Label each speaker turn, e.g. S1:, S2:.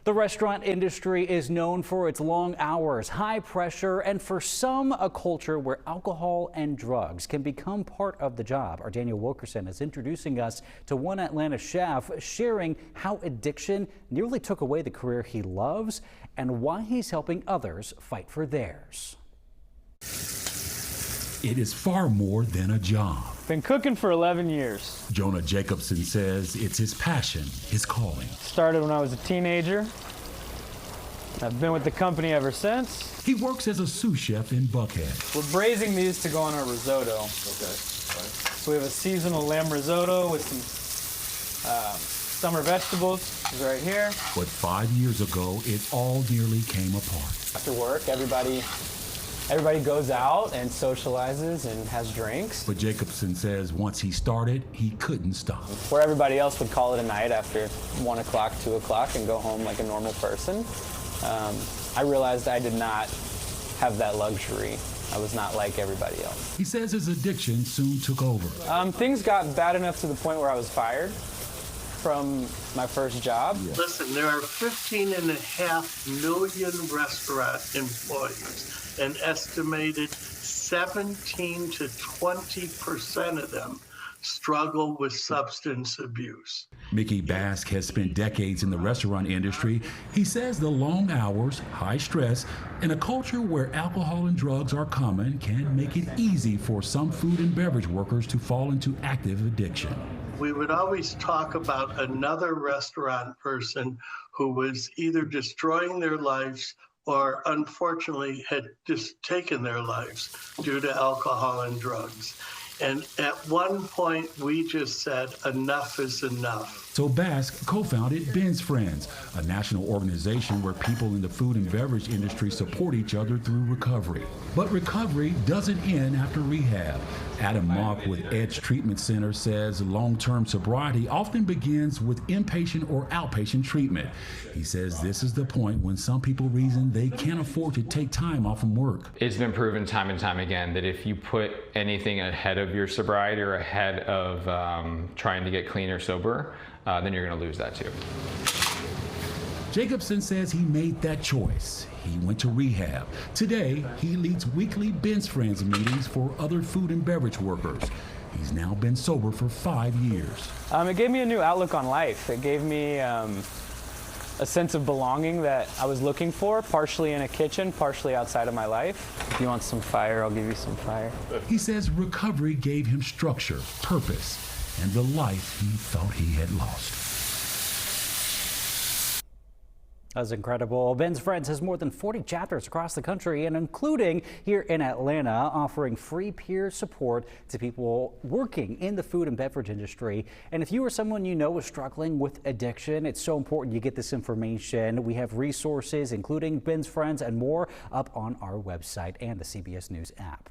S1: The restaurant industry is known for its long hours, high pressure, and for some, a culture where alcohol and drugs can become part of the job. Our Daniel Wilkerson is introducing us to one Atlanta chef sharing how addiction nearly took away the career he loves and why he's helping others fight for theirs.
S2: It is far more than a job.
S3: Been cooking for 11 years.
S2: Jonah Jacobson says it's his passion, his calling.
S3: Started when I was a teenager. I've been with the company ever since.
S2: He works as a sous chef in Buckhead.
S3: We're braising these to go on our risotto. Okay. So we have a seasonal lamb risotto with some summer vegetables right here.
S2: But 5 years ago, it all nearly came apart.
S3: After work, everybody goes out and socializes and has drinks.
S2: But Jacobson says once he started, he couldn't stop.
S3: Where everybody else would call it a night after 1 o'clock, 2 o'clock and go home like a normal person, I realized I did not have that luxury. I was not like everybody else.
S2: He says his addiction soon took over.
S3: Things got bad enough to the point where I was fired from my first job.
S4: Listen, there are 15.5 million restaurant employees. An estimated 17 to 20% of them struggle with substance abuse.
S2: Mickey Bask has spent decades in the restaurant industry. He says the long hours, high stress, and a culture where alcohol and drugs are common can make it easy for some food and beverage workers to fall into active addiction.
S4: We would always talk about another restaurant person who was either destroying their lives or unfortunately had just taken their lives due to alcohol and drugs. And at one point, we just said, enough is enough.
S2: So Bask co-founded Ben's Friends, a national organization where people in the food and beverage industry support each other through recovery. But recovery doesn't end after rehab. Adam Mock with Edge Treatment Center says long-term sobriety often begins with inpatient or outpatient treatment. He says this is the point when some people reason they can't afford to take time off from work.
S5: It's been proven time and time again that if you put anything ahead of your sobriety or ahead of trying to get clean or sober, then you're going to lose that too.
S2: Jacobson says he made that choice. He went to rehab. Today, he leads weekly Ben's Friends meetings for other food and beverage workers. He's now been sober for 5 years.
S3: It gave me a new outlook on life. It gave me a sense of belonging that I was looking for, partially in a kitchen, partially outside of my life. If you want some fire, I'll give you some fire.
S2: He says recovery gave him structure, purpose, and the life he thought he had lost.
S1: That's incredible. Ben's Friends has more than 40 chapters across the country and including here in Atlanta, offering free peer support to people working in the food and beverage industry. And if you or someone you know is struggling with addiction, it's so important you get this information. We have resources, including Ben's Friends and more, up on our website and the CBS News app.